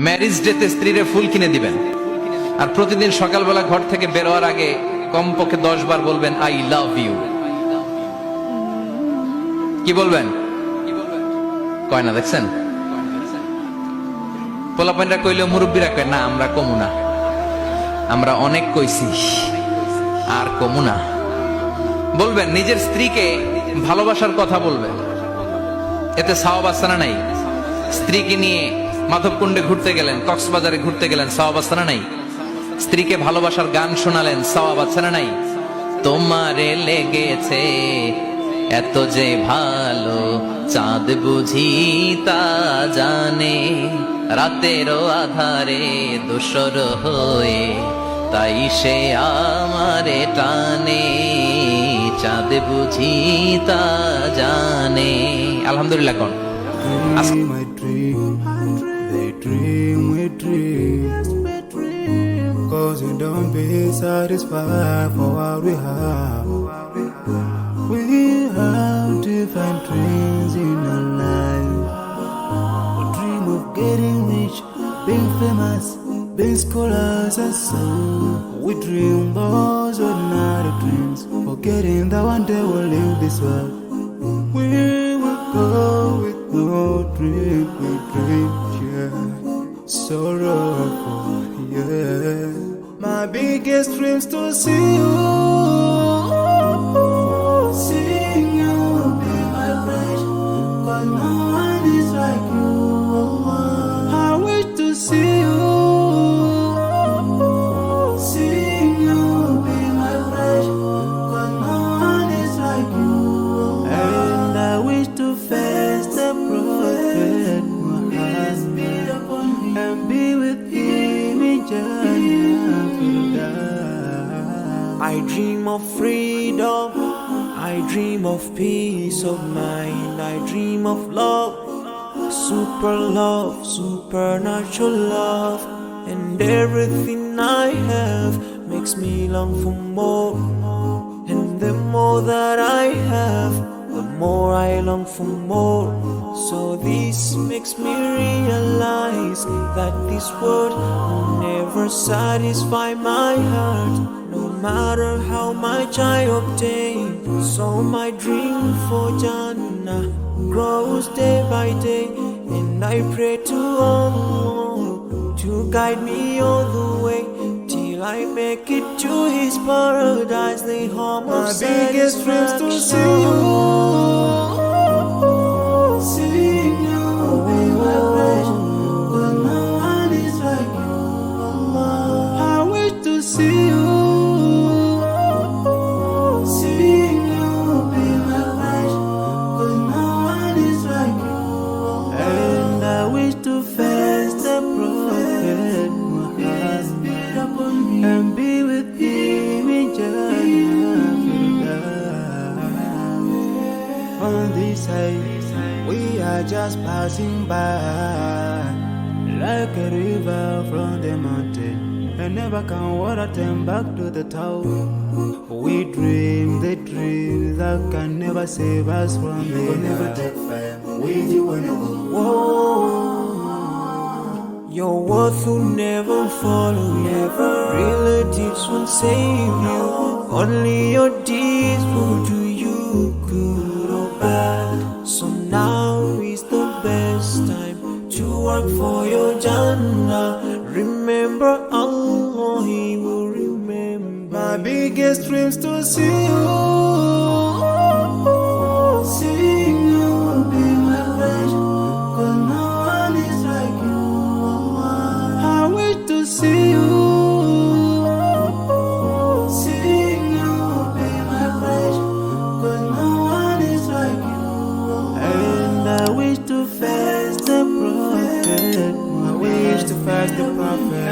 Marriage ডেতে স্ত্রীরে ফুল কিনে দিবেন, আর প্রতিদিন সকালবেলা ঘর থেকে বেরোয়ার আগে কমপক্ষে 10 বার বলবেন আই লাভ ইউ। কি বলবেন? কয় না, দেখছেন? পোলাপাইনরা কইলেও মুরব্বীরা কয় না, আমরা কমু না, আমরা অনেক কইছি আর কমু না। বলবেন, নিজের স্ত্রীকে ভালোবাসার কথা বলবেন, এতে সওয়াব আছে না নাই? স্ত্রীকে নিয়ে মাধবকুণ্ডে ঘুরতে গেলেন, কক্সবাজারে ঘুরতে গেলেন, সওয়াব আছে না নাই? স্ত্রীকে ভালোবাসার গান শোনালেন, সওয়াব আছে না নাই? তোমারে লেগেছে এত যে ভালো, চাঁদ বুঝি তা জানে, রাতেরও আধারে দোসর হয়ে তাই সে আমারে টানে, চাঁদ বুঝি তা জানে। আলহামদুলিল্লাহ কোন Dream, I dream, they dream, we dream. Cause we don't be satisfied for what we have. We have different dreams in our life. We dream of getting rich, being famous, being scholars and so. We dream those ordinary dreams, forgetting that one day we'll leave this world. We will go with no dream, we dream, yeah. Sorrowful, yeah. My biggest dreams to see you, seeing you be my friend, 'cause no one is like you. I wish to see you, seeing you be my friend, 'cause no one is like you. And I wish to face the prophet Muhammad and be with him in Jannah. I dream of freedom, I dream of peace of mind, I dream of love, supernatural love, and everything I have makes me long for more, and the more that I have, the more I long for more. So this makes me realize that this world will never satisfy my heart, no matter how much I obtain. So my dream for Jannah grows day by day, and I pray to Allah to guide me all the way till I make it to His paradise, the home of My biggest dreams to see you, seeing you be my friend, 'cause no one is like you. I wish to see you, seeing you be my friend, 'cause no one is like you. And I wish to face the prophet Muhammad and be with him in Jannah. On this side, we are just passing by, like a river from the mountain, and never can water turn back to the town. We dream the dreams that can never save us from the never take fire with you when you Your worth will never follow you, relatives won't save you, only your deeds will do you good or bad. So now is the best time to work for your Jannah. Remember Allah, He will remember. My biggest dreams to see you, seeing you be my friend, 'cause no one is like you. I wish to see you, seeing you be my friend, 'cause no one is like you. And I wish to face the prophet, I wish to face the prophet